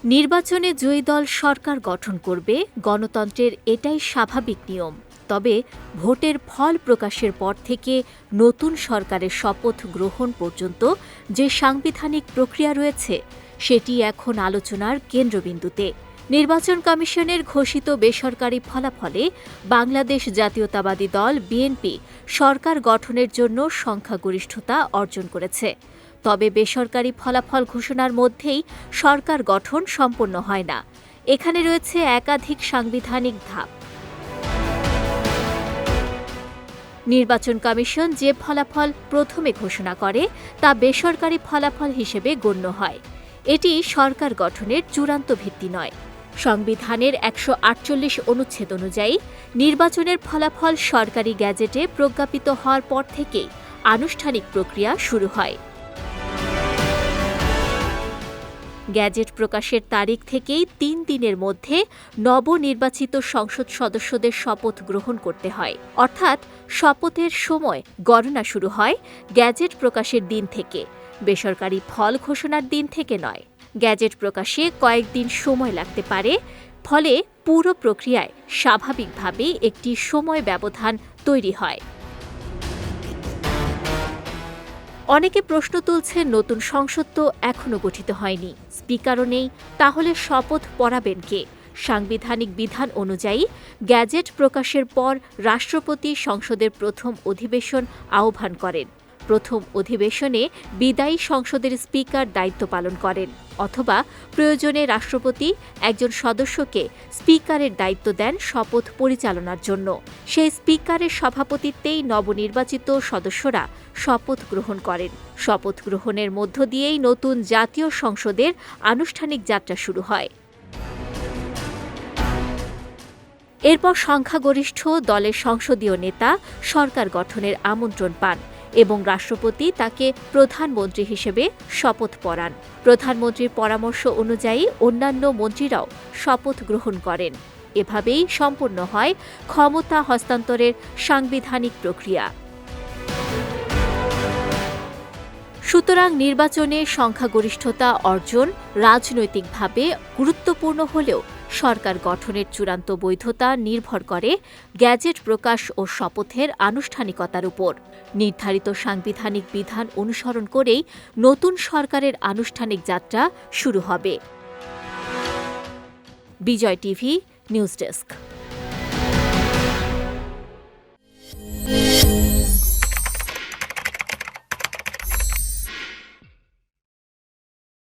নির্বাচনে জয়ী দল সরকার গঠন করবে, গণতন্ত্রের এটাই স্বাভাবিক নিয়ম। তবে ভোটের ফল প্রকাশের পর থেকে নতুন সরকারের শপথ গ্রহণ পর্যন্ত যে সাংবিধানিক প্রক্রিয়া রয়েছে, সেটি এখন আলোচনার কেন্দ্রবিন্দুতে। নির্বাচন কমিশনের ঘোষিত বেসরকারি ফলাফলে বাংলাদেশ জাতীয়তাবাদী দল বিএনপি সরকার গঠনের জন্য সংখ্যাগরিষ্ঠতা অর্জন করেছে। তবে বেসরকারি ফলাফল ঘোষণার মধ্যেই সরকার গঠন সম্পন্ন হয় না। এখানে রয়েছে একাধিক সাংবিধানিক ধাপ। নির্বাচন কমিশন যে ফলাফল প্রথমে ঘোষণা করে তা বেসরকারি ফলাফল হিসেবে গণ্য হয়। এটি সরকার গঠনের চূড়ান্ত ভিত্তি নয়। সংবিধানের ১৪৮ অনুচ্ছেদ অনুযায়ী নির্বাচনের ফলাফল সরকারি গ্যাজেটে প্রজ্ঞাপিত হওয়ার পর থেকেই আনুষ্ঠানিক প্রক্রিয়া শুরু হয়। গ্যাজেট প্রকাশের তারিখ থেকেই ৩ দিনের মধ্যে নবনির্বাচিত সংসদ সদস্যদের শপথ গ্রহণ করতে হয়। অর্থাৎ শপথের সময় গণনা শুরু হয় গ্যাজেট প্রকাশের দিন থেকে, বেসরকারি ফল ঘোষণার দিন থেকে নয়। গ্যাজেট প্রকাশে কয়েকদিন সময় লাগতে পারে, ফলে পুরো প্রক্রিয়ায় স্বাভাবিকভাবেই একটি সময় ব্যবধান তৈরি হয়। অনেকে প্রশ্ন তুলছে, নতুন সংসদ তো এখনো গঠিত হয়নি, স্পিকারও নেই, তাহলে শপথ পড়াবেন কে? সাংবিধানিক বিধান অনুযায়ী গ্যাজেট প্রকাশের পর রাষ্ট্রপতি সংসদের প্রথম অধিবেশন আহ্বান করেন। প্রথম অধিবেশনে বিদায়ী সংসদের স্পিকার দায়িত্ব পালন করেন, অথবা প্রয়োজনে রাষ্ট্রপতি একজন সদস্যকে স্পিকারের দায়িত্ব দেন শপথ পরিচালনার জন্য। সেই স্পিকারের সভাপতিত্বেই নবনির্বাচিত সদস্যরা শপথ গ্রহণ করেন। শপথ গ্রহণের মধ্য দিয়েই নতুন জাতীয় সংসদের আনুষ্ঠানিক যাত্রা শুরু হয়। এরপর সংখ্যাগরিষ্ঠ দলের সংসদীয় নেতা সরকার গঠনের আমন্ত্রণ পান এবং রাষ্ট্রপতি তাকে প্রধানমন্ত্রী হিসেবে শপথ পড়ান। প্রধানমন্ত্রীর পরামর্শ অনুযায়ী অন্যান্য মন্ত্রীরাও শপথ গ্রহণ করেন। এভাবেই সম্পন্ন হয় ক্ষমতা হস্তান্তরের সাংবিধানিক প্রক্রিয়া। সুতরাং নির্বাচনে সংখ্যাগরিষ্ঠতা অর্জন রাজনৈতিকভাবে গুরুত্বপূর্ণ হলেও সরকার গঠনের চূড়ান্ত বৈধতা নির্ভর করে গ্যাজেট প্রকাশ ও শপথের আনুষ্ঠানিকতার উপর। নির্ধারিত সাংবিধানিক বিধান অনুসরণ করেই নতুন সরকারের আনুষ্ঠানিক যাত্রা শুরু হবে। বিজয় টিভি নিউজ ডেস্ক।